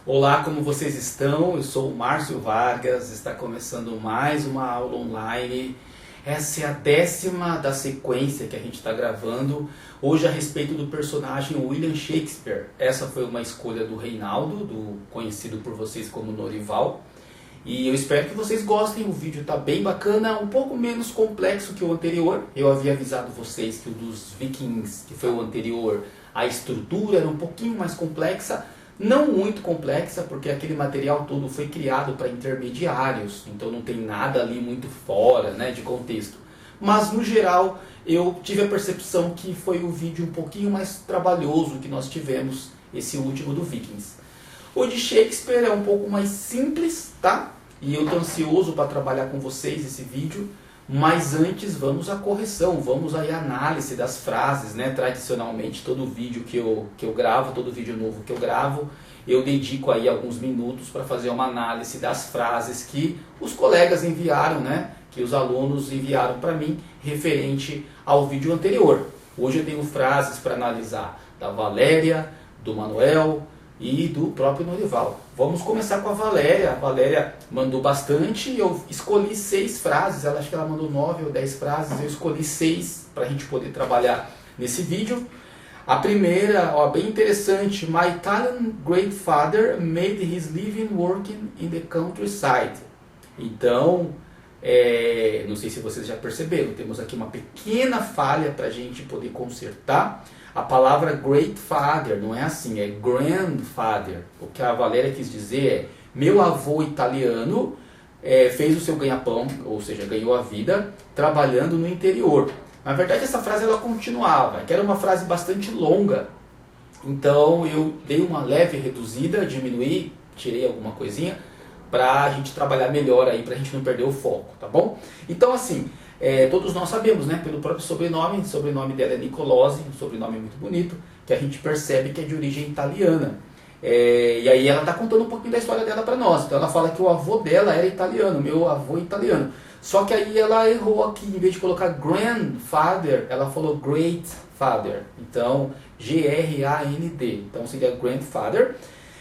Olá, como vocês estão? Eu sou o Márcio Vargas, está começando mais uma aula online. Essa é a 10ª da sequência que a gente está gravando, hoje a respeito do personagem William Shakespeare. Essa foi uma escolha do Reinaldo, conhecido por vocês como Norival. E eu espero que vocês gostem, o vídeo está bem bacana, um pouco menos complexo que o anterior. Eu havia avisado vocês que o dos Vikings, que foi o anterior, a estrutura era um pouquinho mais complexa. Não muito complexa, porque aquele material todo foi criado para intermediários, então não tem nada ali muito fora, né, de contexto. Mas no geral eu tive a percepção que foi o vídeo um pouquinho mais trabalhoso que nós tivemos, esse último do Vikings. O de Shakespeare é um pouco mais simples, tá? E eu estou ansioso para trabalhar com vocês esse vídeo. Mas antes vamos à correção, vamos aí à análise das frases, né? Tradicionalmente todo vídeo que eu gravo, todo vídeo novo que eu gravo, eu dedico aí alguns minutos para fazer uma análise das frases que os colegas enviaram, né? Que os alunos enviaram para mim referente ao vídeo anterior. Hoje eu tenho frases para analisar da Valéria, do Manuel e do próprio Norival. Vamos começar com a Valéria. A Valéria mandou bastante e eu escolhi 6 frases. Ela acho que ela mandou 9 ou 10 frases. Eu escolhi 6 para a gente poder trabalhar nesse vídeo. A primeira, ó, bem interessante. My Italian grandfather made his living working in the countryside. Então, não sei se vocês já perceberam, temos aqui uma pequena falha para a gente poder consertar. A palavra great father não é assim, é grandfather. O que a Valéria quis dizer é: meu avô italiano fez o seu ganha-pão, ou seja, ganhou a vida, trabalhando no interior. Na verdade, essa frase ela continuava, que era uma frase bastante longa. Então eu dei uma leve reduzida, diminuí, tirei alguma coisinha, para a gente trabalhar melhor aí, para a gente não perder o foco, tá bom? Então assim, todos nós sabemos, né, pelo próprio sobrenome, o sobrenome dela é Nicolosi, um sobrenome muito bonito, que a gente percebe que é de origem italiana. E aí ela está contando um pouquinho da história dela para nós. Então ela fala que o avô dela era italiano, meu avô italiano. Só que aí ela errou aqui, em vez de colocar grandfather, ela falou great father. Então, G-R-A-N-D, então seria grandfather.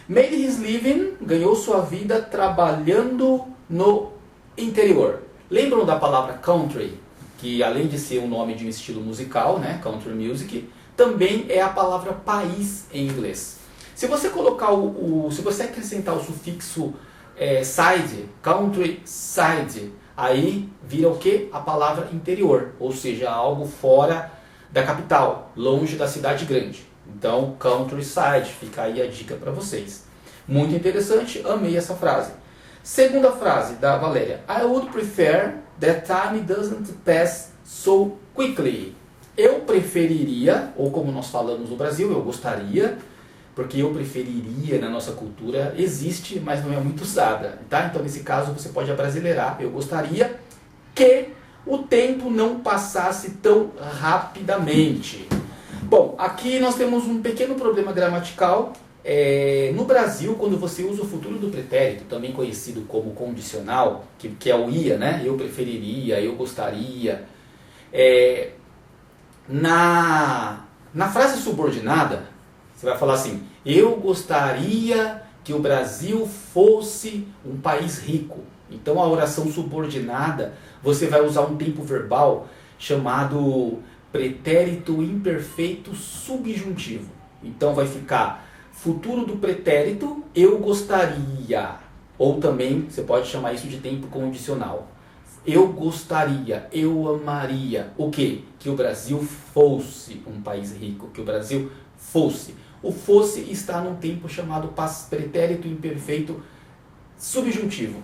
Made his living, ganhou sua vida trabalhando no interior. Lembram da palavra country, que além de ser o nome de um estilo musical, né, country music, também é a palavra país em inglês. Se você colocar se você acrescentar o sufixo side, countryside, aí vira o que? A palavra interior, ou seja, algo fora da capital, longe da cidade grande. Então, countryside, fica aí a dica para vocês. Muito interessante, amei essa frase. Segunda frase da Valéria. I would prefer that time doesn't pass so quickly. Eu preferiria, ou como nós falamos no Brasil, eu gostaria, porque eu preferiria na nossa cultura existe, mas não é muito usada, tá? Então nesse caso você pode abrasileirar. Eu gostaria que o tempo não passasse tão rapidamente. Bom, aqui nós temos um pequeno problema gramatical. No Brasil, quando você usa o futuro do pretérito, também conhecido como condicional, que é o ia, né? Eu preferiria, eu gostaria. Na frase subordinada, você vai falar assim: eu gostaria que o Brasil fosse um país rico. Então a oração subordinada, você vai usar um tempo verbal chamado pretérito imperfeito subjuntivo. Então vai ficar futuro do pretérito, eu gostaria. Ou também você pode chamar isso de tempo condicional. Eu gostaria, eu amaria. O quê? Que o Brasil fosse um país rico, que o Brasil fosse. O fosse está num tempo chamado pretérito imperfeito subjuntivo,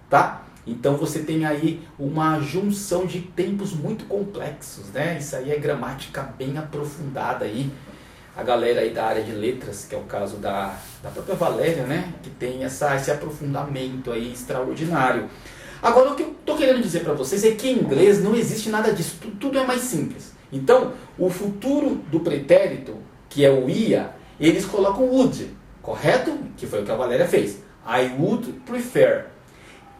tá? Então você tem aí uma junção de tempos muito complexos, né? Isso aí é gramática bem aprofundada aí. A galera aí da área de letras, que é o caso da própria Valéria, né? Que tem esse aprofundamento aí extraordinário. Agora o que eu estou querendo dizer para vocês é que em inglês não existe nada disso, tudo é mais simples. Então, o futuro do pretérito, que é o ia, eles colocam would, correto? Que foi o que a Valéria fez. I would prefer.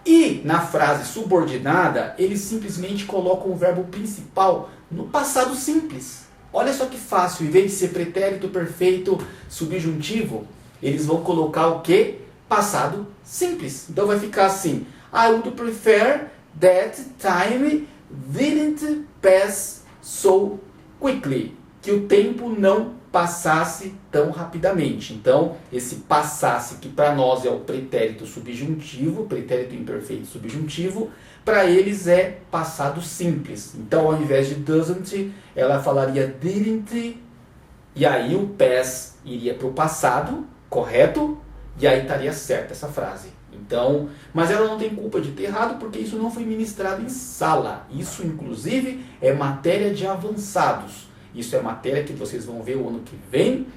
E na frase subordinada, eles simplesmente colocam o verbo principal no passado simples. Olha só que fácil, em vez de ser pretérito perfeito subjuntivo, eles vão colocar o quê? passado simples. Então vai ficar assim: I would prefer that time didn't pass so quickly. Que o tempo não passasse tão rapidamente. Então, esse passasse, que para nós é o pretérito subjuntivo, pretérito imperfeito subjuntivo, para eles é passado simples. Então, ao invés de doesn't, ela falaria didn't, e aí o pass iria para o passado, correto? E aí estaria certa essa frase. Então, mas ela não tem culpa de ter errado, porque isso não foi ministrado em sala. Isso, inclusive, é matéria de avançados. Isso é matéria que vocês vão ver o ano que vem,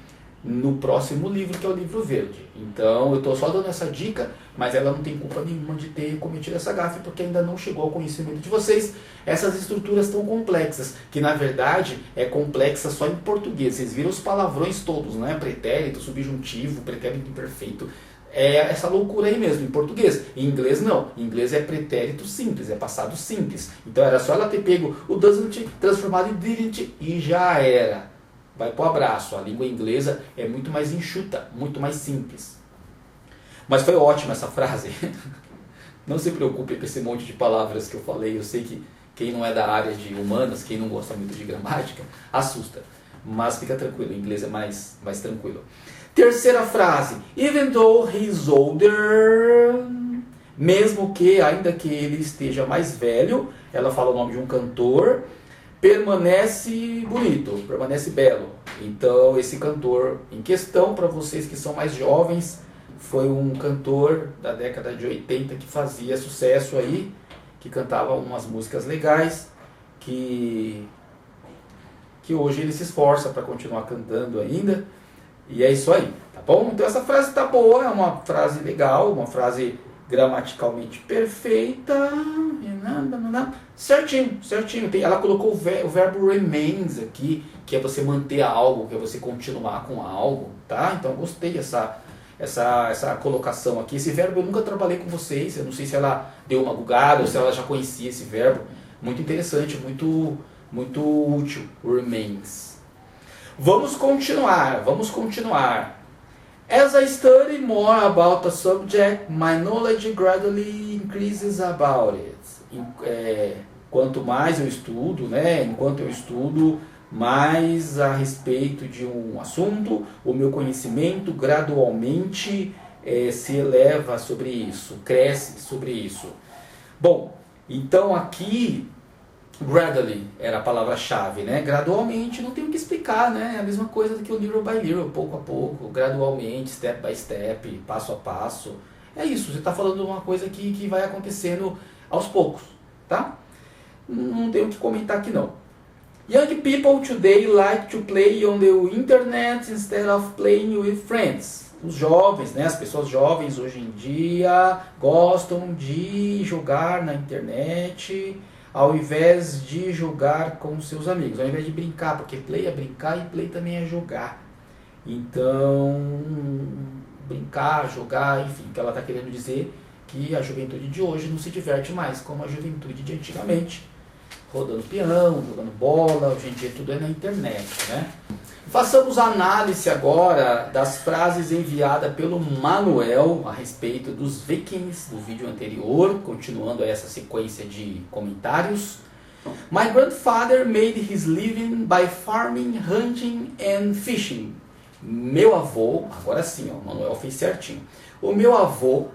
no próximo livro, que é o livro verde. Então, eu estou só dando essa dica, mas ela não tem culpa nenhuma de ter cometido essa gafe, porque ainda não chegou ao conhecimento de vocês essas estruturas tão complexas, que na verdade é complexa só em português. Vocês viram os palavrões todos, né? Pretérito, subjuntivo, pretérito imperfeito. É essa loucura aí mesmo, em português. Em inglês não. Em inglês é pretérito simples, é passado simples. Então era só ela ter pego o doesn't, transformado em didn't e já era. Vai pro abraço. A língua inglesa é muito mais enxuta, muito mais simples. Mas foi ótima essa frase. Não se preocupe com esse monte de palavras que eu falei. Eu sei que quem não é da área de humanas, quem não gosta muito de gramática, assusta. Mas fica tranquilo, o inglês é mais tranquilo. Terceira frase, even though he's older, mesmo que, ainda que ele esteja mais velho, ela fala o nome de um cantor, permanece bonito, permanece belo. Então esse cantor em questão, para vocês que são mais jovens, foi um cantor da década de 80 que fazia sucesso aí, que cantava umas músicas legais, que hoje ele se esforça para continuar cantando ainda. E é isso aí, tá bom? Então essa frase tá boa, é uma frase legal, uma frase gramaticalmente perfeita. Certinho, certinho. Ela colocou o verbo remains aqui, que é você manter algo, que é você continuar com algo, tá? Então gostei essa colocação aqui. Esse verbo eu nunca trabalhei com vocês, eu não sei se ela deu uma bugada ou se ela já conhecia esse verbo. Muito interessante, muito útil, o remains. Vamos continuar. As I study more about a subject, my knowledge gradually increases about it. Quanto mais eu estudo, né? Enquanto eu estudo mais a respeito de um assunto, o meu conhecimento gradualmente se eleva sobre isso, cresce sobre isso. Bom, então aqui gradually era a palavra-chave, né? Gradualmente, não tem o que explicar, né? É a mesma coisa do que o little by little, pouco a pouco, gradualmente, step by step, passo a passo. É isso, você está falando de uma coisa que vai acontecendo aos poucos, tá? Não tem o que comentar aqui não. Young people today like to play on the internet instead of playing with friends. Os jovens, né? As pessoas jovens hoje em dia gostam de jogar na internet ao invés de jogar com seus amigos, ao invés de brincar, porque play é brincar e play também é jogar. Então, brincar, jogar, enfim, o que ela está querendo dizer que a juventude de hoje não se diverte mais como a juventude de antigamente, rodando peão, jogando bola, hoje em dia tudo é na internet, né? Façamos a análise agora das frases enviadas pelo Manuel a respeito dos Vikings do vídeo anterior, continuando essa sequência de comentários. My grandfather made his living by farming, hunting and fishing. Meu avô, agora sim, o Manuel fez certinho. O meu avô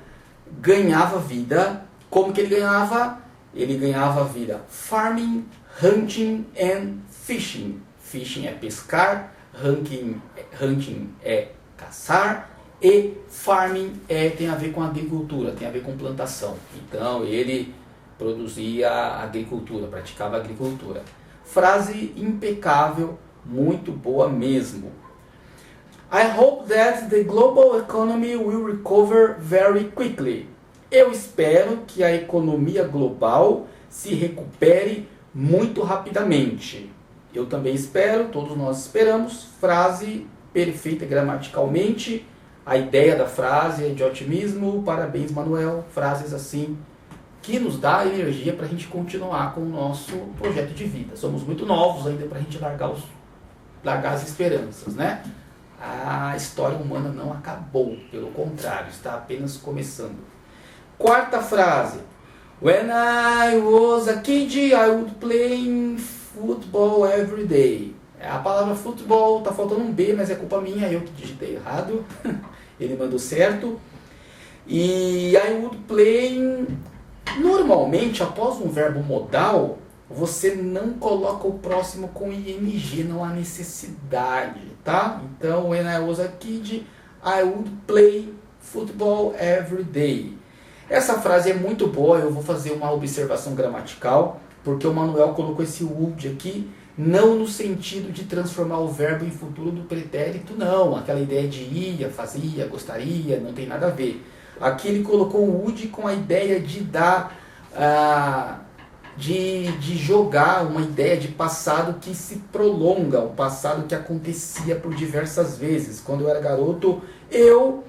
ganhava vida, como que ele ganhava? Ele ganhava vida farming, hunting and fishing. Fishing é pescar, hunting é caçar e farming tem a ver com agricultura, tem a ver com plantação. Então ele produzia agricultura, praticava agricultura. Frase impecável, muito boa mesmo. I hope that the global economy will recover very quickly. Eu espero que a economia global se recupere muito rapidamente. Eu também espero, todos nós esperamos. Frase perfeita gramaticalmente. A ideia da frase é de otimismo. Parabéns, Manuel. Frases assim que nos dá energia para a gente continuar com o nosso projeto de vida. Somos muito novos ainda para a gente largar as esperanças, né? A história humana não acabou, pelo contrário, está apenas começando. Quarta frase. When I was a kid, I would play football every day. A palavra futebol, tá faltando um B, mas é culpa minha, eu que digitei errado. Ele mandou certo. E I would play... Normalmente, após um verbo modal, você não coloca o próximo com ing, não há necessidade, tá? Então, when I was a kid, I would play football every day. Essa frase é muito boa, eu vou fazer uma observação gramatical, porque o Manuel colocou esse would aqui, não no sentido de transformar o verbo em futuro do pretérito, não. Aquela ideia de ia, fazia, gostaria, não tem nada a ver. Aqui ele colocou o would com a ideia de dar, de jogar uma ideia de passado que se prolonga, um passado que acontecia por diversas vezes. Quando eu era garoto, eu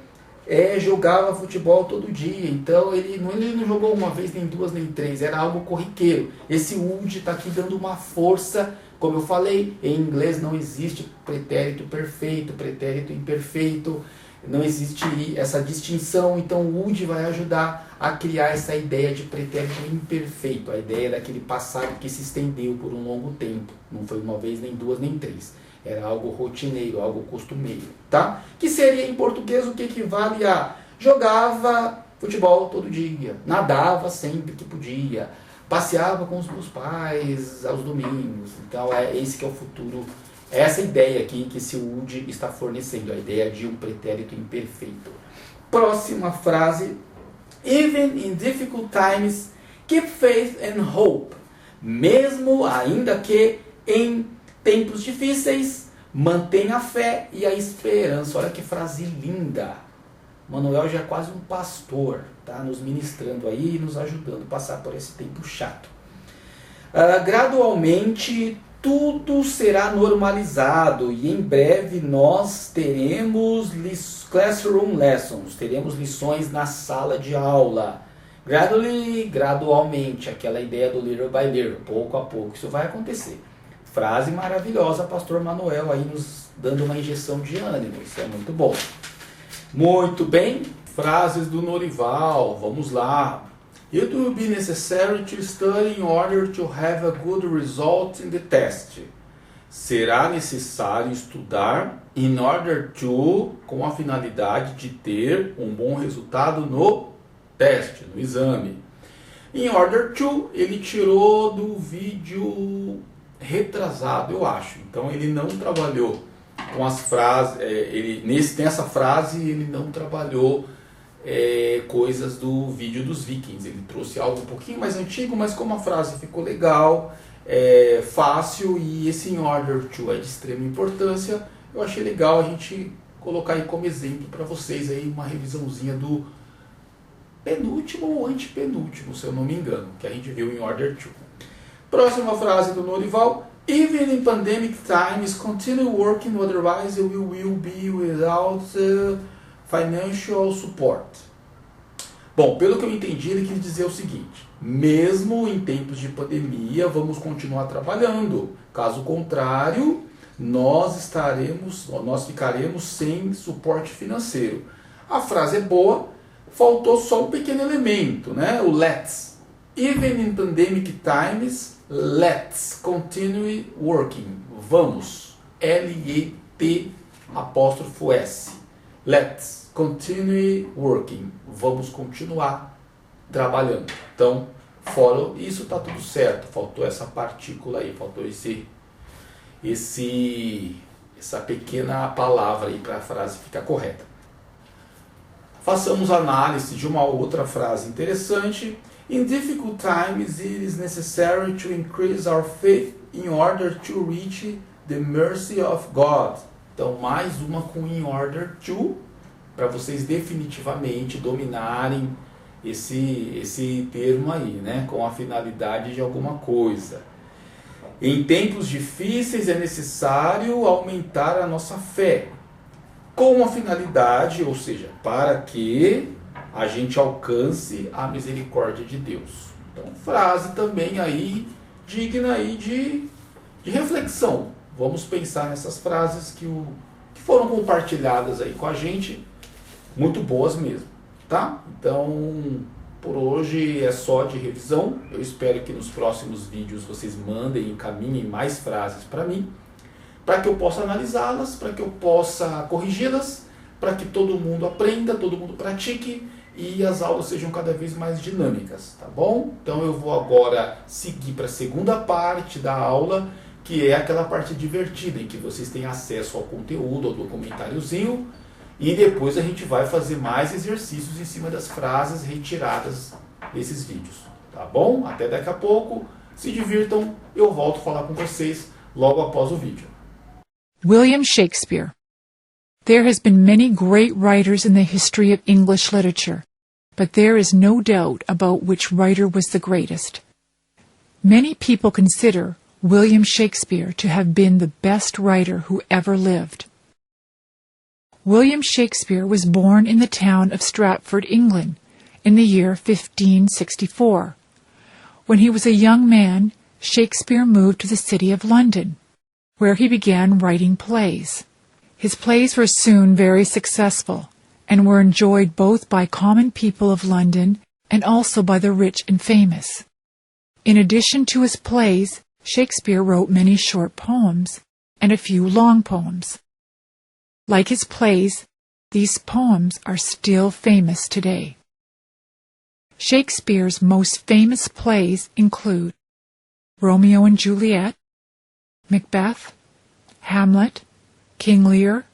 jogava futebol todo dia, então ele não jogou uma vez, nem duas, nem três, era algo corriqueiro. Esse would está aqui dando uma força, como eu falei, em inglês não existe pretérito perfeito, pretérito imperfeito, não existe essa distinção, então o would vai ajudar a criar essa ideia de pretérito imperfeito, a ideia daquele passado que se estendeu por um longo tempo, não foi uma vez, nem duas, nem três. Era algo rotineiro, algo costumeiro, tá? Que seria em português o que equivale a jogava futebol todo dia, nadava sempre que podia, passeava com os meus pais aos domingos. Então esse que é o futuro, essa ideia aqui que esse would está fornecendo, a ideia de um pretérito imperfeito. Próxima frase. Even in difficult times, keep faith and hope. Mesmo ainda que em tempos difíceis, mantenha a fé e a esperança. Olha que frase linda. Manuel já é quase um pastor, tá? Nos ministrando aí e nos ajudando a passar por esse tempo chato. Gradualmente, tudo será normalizado e em breve nós teremos classroom lessons, teremos lições na sala de aula. Gradualmente, aquela ideia do little by little, pouco a pouco, isso vai acontecer. Frase maravilhosa, pastor Manuel aí nos dando uma injeção de ânimo, isso é muito bom. Muito bem, frases do Norival, vamos lá. It will be necessary to study in order to have a good result in the test. Será necessário estudar in order to, com a finalidade de ter um bom resultado no teste, no exame. In order to, ele tirou do vídeo retrasado, eu acho. Então ele não trabalhou com as frases, nessa frase ele não trabalhou coisas do vídeo dos Vikings. Ele trouxe algo um pouquinho mais antigo, mas como a frase ficou legal, fácil e esse in order to é de extrema importância, eu achei legal a gente colocar aí como exemplo para vocês aí uma revisãozinha do penúltimo ou antepenúltimo, se eu não me engano, que a gente viu in order to. Próxima frase do Norival. Even in pandemic times, continue working, otherwise we will be without financial support. Bom, pelo que eu entendi, ele quis dizer o seguinte: mesmo em tempos de pandemia, vamos continuar trabalhando. Caso contrário, nós ficaremos sem suporte financeiro. A frase é boa, faltou só um pequeno elemento, né? O let's. Even in pandemic times, let's continue working. Vamos. L-E-T apóstrofo S. Let's continue working. Vamos continuar trabalhando. Então, fora isso, está tudo certo. Faltou essa partícula aí, faltou essa pequena palavra aí para a frase ficar correta. Façamos análise de uma outra frase interessante. In difficult times, it is necessary to increase our faith in order to reach the mercy of God. Então, mais uma com in order to, para vocês definitivamente dominarem esse termo aí, né? Com a finalidade de alguma coisa. Em tempos difíceis é necessário aumentar a nossa fé, com a finalidade, ou seja, para que a gente alcance a misericórdia de Deus. Então, frase também aí digna aí de reflexão. Vamos pensar nessas frases que foram compartilhadas aí com a gente, muito boas mesmo, tá? Então, por hoje é só de revisão. Eu espero que nos próximos vídeos vocês mandem e encaminhem mais frases para mim, para que eu possa analisá-las, para que eu possa corrigi-las, para que todo mundo aprenda, todo mundo pratique e as aulas sejam cada vez mais dinâmicas, tá bom? Então eu vou agora seguir para a segunda parte da aula, que é aquela parte divertida, em que vocês têm acesso ao conteúdo, ao documentáriozinho, e depois a gente vai fazer mais exercícios em cima das frases retiradas desses vídeos, tá bom? Até daqui a pouco, se divirtam, eu volto a falar com vocês logo após o vídeo. William Shakespeare. There has been many great writers in the history of English literature, but there is no doubt about which writer was the greatest. Many people consider William Shakespeare to have been the best writer who ever lived. William Shakespeare was born in the town of Stratford, England, in the year 1564. When he was a young man, Shakespeare moved to the city of London, where he began writing plays. His plays were soon very successful, and were enjoyed both by common people of London and also by the rich and famous. In addition to his plays, Shakespeare wrote many short poems and a few long poems. Like his plays, these poems are still famous today. Shakespeare's most famous plays include Romeo and Juliet, Macbeth, Hamlet, King Lear,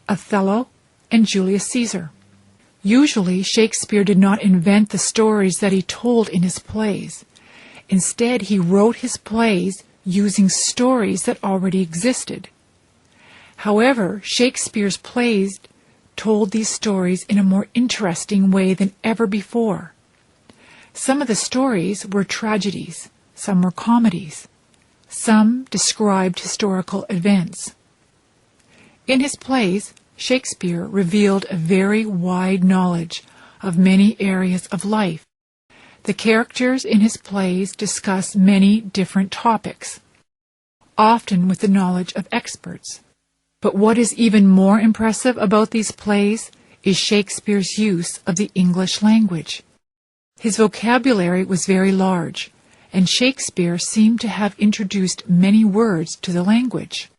Othello, and Julius Caesar. Usually, Shakespeare did not invent the stories that he told in his plays. Instead, he wrote his plays using stories that already existed. However, Shakespeare's plays told these stories in a more interesting way than ever before. Some of the stories were tragedies, some were comedies, some described historical events. In his plays, Shakespeare revealed a very wide knowledge of many areas of life. The characters in his plays discuss many different topics, often with the knowledge of experts. But what is even more impressive about these plays is Shakespeare's use of the English language. His vocabulary was very large, and Shakespeare seemed to have introduced many words to the language.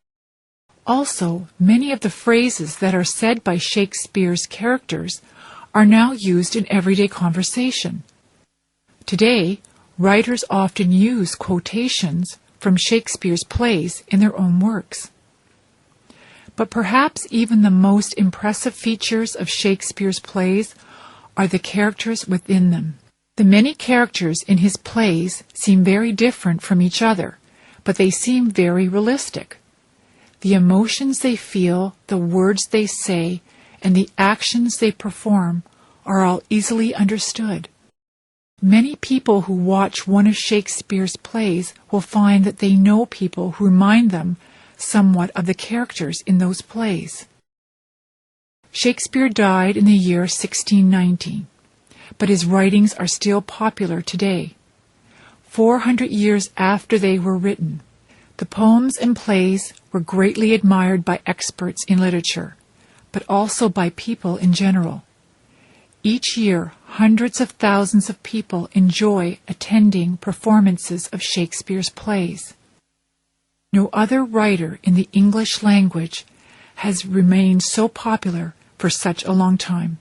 Also, many of the phrases that are said by Shakespeare's characters are now used in everyday conversation. Today, writers often use quotations from Shakespeare's plays in their own works. But perhaps even the most impressive features of Shakespeare's plays are the characters within them. The many characters in his plays seem very different from each other, but they seem very realistic. The emotions they feel, the words they say, and the actions they perform are all easily understood. Many people who watch one of Shakespeare's plays will find that they know people who remind them somewhat of the characters in those plays. Shakespeare died in the year 1619, but his writings are still popular today. 400 years after they were written, the poems and plays were greatly admired by experts in literature, but also by people in general. Each year, hundreds of thousands of people enjoy attending performances of Shakespeare's plays. No other writer in the English language has remained so popular for such a long time.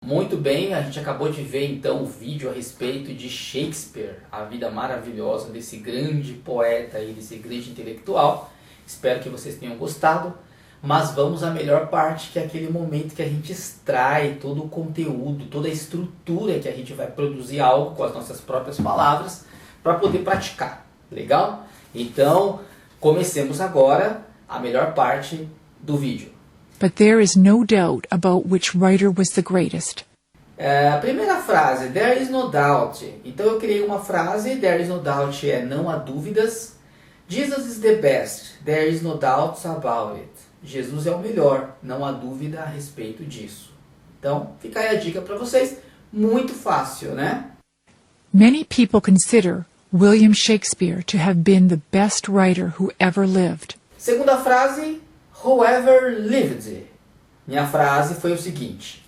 Muito bem, a gente acabou de ver então o vídeo a respeito de Shakespeare, a vida maravilhosa desse grande poeta e desse grande intelectual. Espero que vocês tenham gostado, mas vamos à melhor parte, que é aquele momento que a gente extrai todo o conteúdo, toda a estrutura que a gente vai produzir algo com as nossas próprias palavras para poder praticar, legal? Então, comecemos agora a melhor parte do vídeo. But there is no doubt about which writer was the greatest. A primeira frase, there is no doubt. Então eu criei uma frase, there is no doubt é não há dúvidas. Jesus is the best, there is no doubt about it. Jesus é o melhor, não há dúvida a respeito disso. Então, fica aí a dica para vocês, muito fácil, né? Many people consider William Shakespeare to have been the best writer who ever lived. Segunda frase, whoever lived. Minha frase foi o seguinte: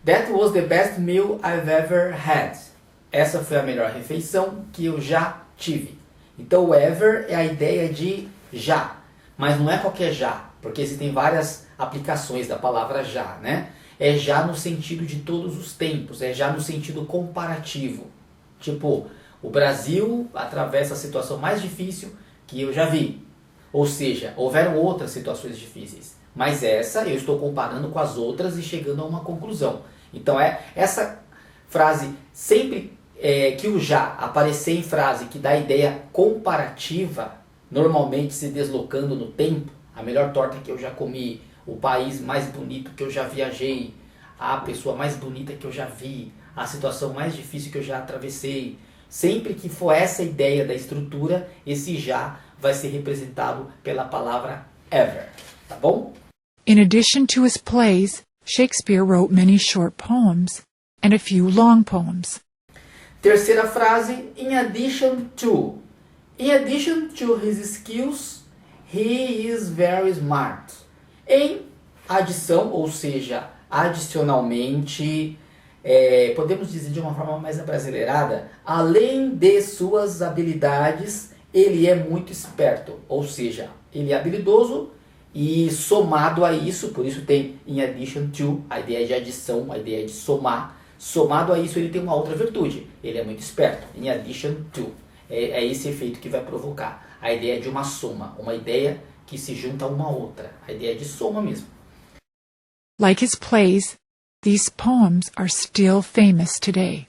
That was the best meal I've ever had. Essa foi a melhor refeição que eu já tive. Então o ever é a ideia de já, mas não é qualquer já, porque existem várias aplicações da palavra já, né? É já no sentido de todos os tempos, é já no sentido comparativo. Tipo, o Brasil atravessa a situação mais difícil que eu já vi. Ou seja, houveram outras situações difíceis, mas essa eu estou comparando com as outras e chegando a uma conclusão. Então essa frase sempre que o já aparecer em frase que dá a ideia comparativa, normalmente se deslocando no tempo, a melhor torta que eu já comi, o país mais bonito que eu já viajei, a pessoa mais bonita que eu já vi, a situação mais difícil que eu já atravessei. Sempre que for essa ideia da estrutura, esse já vai ser representado pela palavra ever, tá bom? In addition to his plays, Shakespeare wrote many short poems and a few long poems. Terceira frase, in addition to. In addition to his skills, he is very smart. Em adição, ou seja, adicionalmente, podemos dizer de uma forma mais abrasileirada, além de suas habilidades, ele é muito esperto. Ou seja, ele é habilidoso e somado a isso, por isso tem in addition to, a ideia de adição, a ideia de somar. Somado a isso, ele tem uma outra virtude. Ele é muito esperto. In addition to. É esse efeito que vai provocar. A ideia de uma soma. Uma ideia que se junta a uma outra. A ideia de soma mesmo. Like his plays, these poems are still famous today.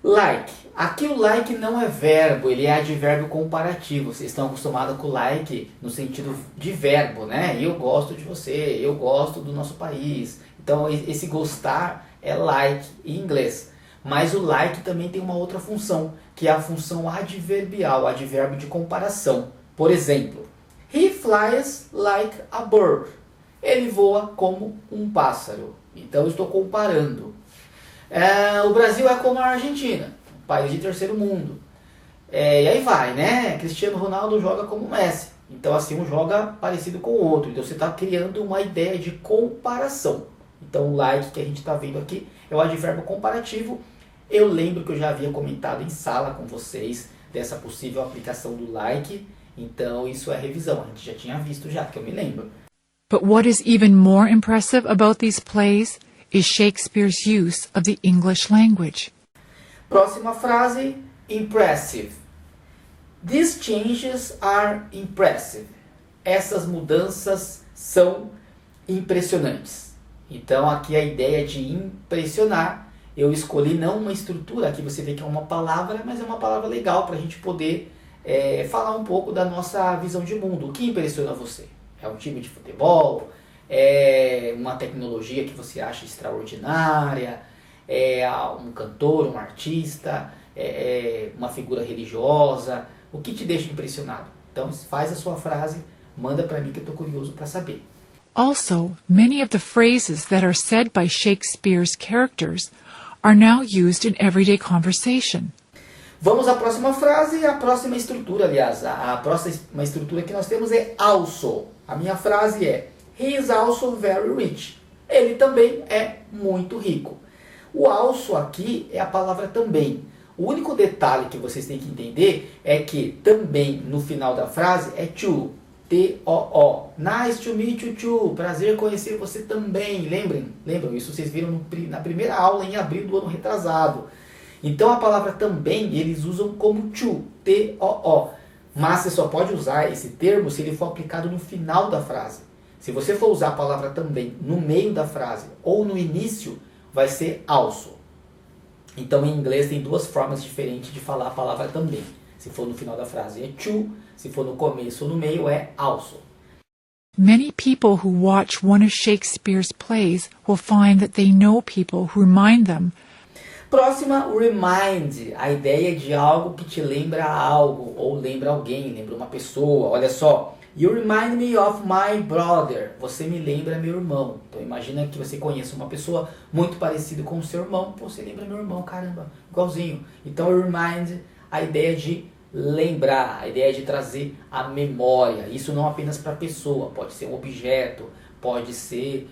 Like. Aqui o like não é verbo, ele é advérbio comparativo. Vocês estão acostumados com like no sentido de verbo, né? Eu gosto de você, eu gosto do nosso país. Então esse gostar é like em inglês. Mas o like também tem uma outra função, que é a função adverbial, advérbio de comparação. Por exemplo, he flies like a bird. Ele voa como um pássaro. Então eu estou comparando. O Brasil é como a Argentina, um país de terceiro mundo. E aí vai, né? Cristiano Ronaldo joga como o Messi. Então assim, um joga parecido com o outro. Então você está criando uma ideia de comparação. Então o like que a gente está vendo aqui é o advérbio comparativo. Eu lembro que eu já havia comentado em sala com vocês dessa possível aplicação do like. Então isso é revisão, a gente já tinha visto já, que eu me lembro. But what is even more impressive about these plays is Shakespeare's use of the English language. Próxima frase, impressive. These changes are impressive. Essas mudanças são impressionantes. Então aqui a ideia de impressionar, eu escolhi não uma estrutura, aqui você vê que é uma palavra, mas é uma palavra legal para a gente poder falar um pouco da nossa visão de mundo. O que impressiona você? É um time de futebol? É uma tecnologia que você acha extraordinária? É um cantor, um artista? É uma figura religiosa? O que te deixa impressionado? Então faz a sua frase, manda para mim que eu estou curioso para saber. Also, many of the phrases that are said by Shakespeare's characters are now used in everyday conversation. Vamos à próxima frase e a próxima estrutura, aliás. A próxima estrutura que nós temos é also. A minha frase é he is also very rich. Ele também é muito rico. O also aqui é a palavra também. O único detalhe que vocês têm que entender é que também no final da frase é to. T-O-O. Nice to meet you too. Prazer conhecer você também. Lembram? Isso vocês viram na primeira aula em abril do ano retrasado. Então a palavra também eles usam como to. T-O-O. Mas você só pode usar esse termo se ele for aplicado no final da frase. Se você for usar a palavra também no meio da frase ou no início, vai ser also. Então em inglês tem duas formas diferentes de falar a palavra também. Se for no final da frase é to, se for no começo ou no meio é also. Many people who watch one of Shakespeare's plays will find that they know people who remind them. Próxima, remind, a ideia de algo que te lembra algo, ou lembra alguém, lembra uma pessoa. Olha só, you remind me of my brother, você me lembra meu irmão. Então imagina que você conheça uma pessoa muito parecida com o seu irmão, você lembra meu irmão, caramba, igualzinho. Então remind a ideia de lembrar, a ideia de trazer a memória. Isso não apenas para a pessoa, pode ser um objeto, pode ser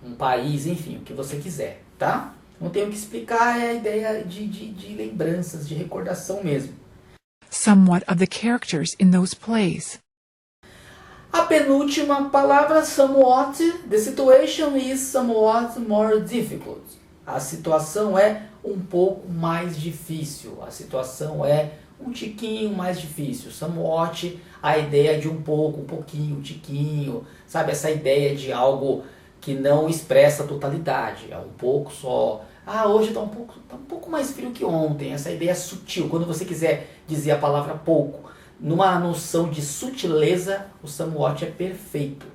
um país, enfim, o que você quiser, tá? Não tenho que explicar, é a ideia de lembranças, de recordação mesmo. Somewhat of the characters in those plays. A penúltima palavra, somewhat. The situation is somewhat more difficult. A situação é um pouco mais difícil. A situação é um tiquinho mais difícil. Somewhat, a ideia de um pouco, um pouquinho, um tiquinho. Sabe, essa ideia de algo que não expressa a totalidade. É um pouco só. Hoje tá um pouco mais frio que ontem. Essa ideia é sutil. Quando você quiser dizer a palavra pouco, numa noção de sutileza, o somewhat é perfeito.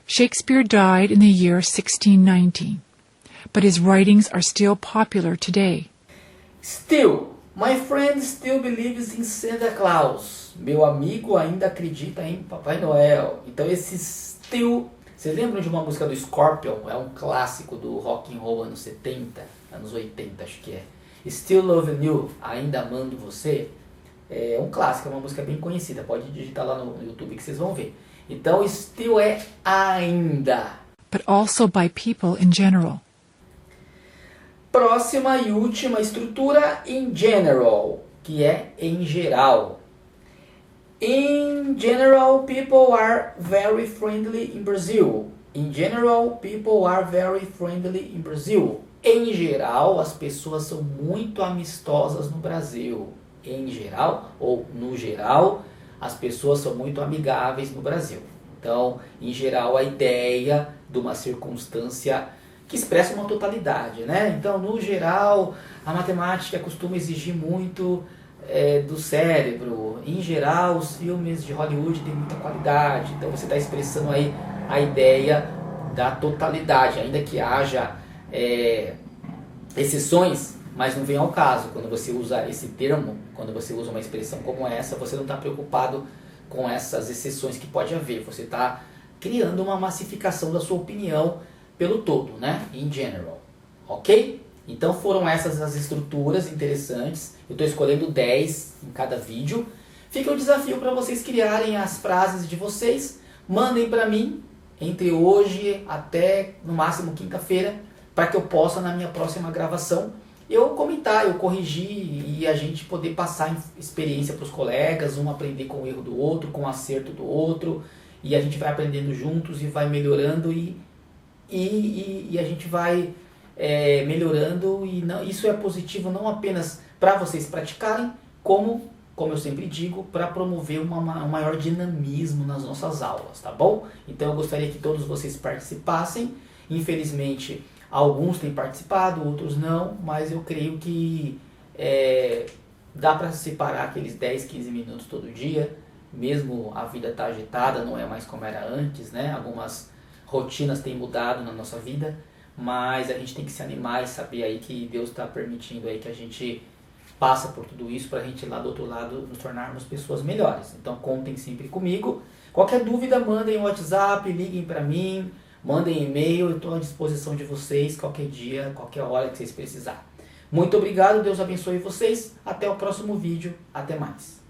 Shakespeare died in the year 1619, but his writings are still popular today. Still, my friend still believes in Santa Claus. Meu amigo ainda acredita em Papai Noel. Então esse still, vocês lembram de uma música do Scorpion? É um clássico do rock and roll anos 70, anos 80 acho que é. Still Loving You, Ainda Amando Você. É um clássico, é uma música bem conhecida. Pode digitar lá no YouTube que vocês vão ver. Então, still é ainda. But also by people in general. Próxima e última estrutura, in general, que é em geral. In general, people are very friendly in Brazil. In general, people are very friendly in Brazil. Em geral, as pessoas são muito amistosas no Brasil. Em geral, ou no geral, as pessoas são muito amigáveis no Brasil. Então, em geral, a ideia de uma circunstância que expressa uma totalidade, né? Então, no geral, a matemática costuma exigir muito do cérebro. Em geral, os filmes de Hollywood têm muita qualidade. Então, você está expressando aí a ideia da totalidade, ainda que haja exceções, mas não vem ao caso. Quando você usa esse termo, quando você usa uma expressão como essa, você não está preocupado com essas exceções que pode haver. Você está criando uma massificação da sua opinião pelo todo, né? In general. Ok? Então foram essas as estruturas interessantes. Eu estou escolhendo 10 em cada vídeo. Fica o desafio para vocês criarem as frases de vocês. Mandem para mim entre hoje até no máximo quinta-feira, para que eu possa na minha próxima gravação eu comentar, eu corrigir e a gente poder passar experiência para os colegas, um aprender com o erro do outro, com o acerto do outro, e a gente vai aprendendo juntos e vai melhorando e a gente vai melhorando, e não, isso é positivo não apenas para vocês praticarem, como eu sempre digo, para promover um maior dinamismo nas nossas aulas, tá bom? Então eu gostaria que todos vocês participassem. Infelizmente, alguns têm participado, outros não, mas eu creio que dá para separar aqueles 10, 15 minutos todo dia, mesmo a vida tá agitada, não é mais como era antes, né? Algumas rotinas têm mudado na nossa vida, mas a gente tem que se animar e saber aí que Deus está permitindo aí que a gente passa por tudo isso para a gente lá do outro lado nos tornarmos pessoas melhores. Então contem sempre comigo. Qualquer dúvida, mandem um WhatsApp, liguem para mim, mandem e-mail, eu estou à disposição de vocês qualquer dia, qualquer hora que vocês precisarem. Muito obrigado, Deus abençoe vocês, até o próximo vídeo, até mais.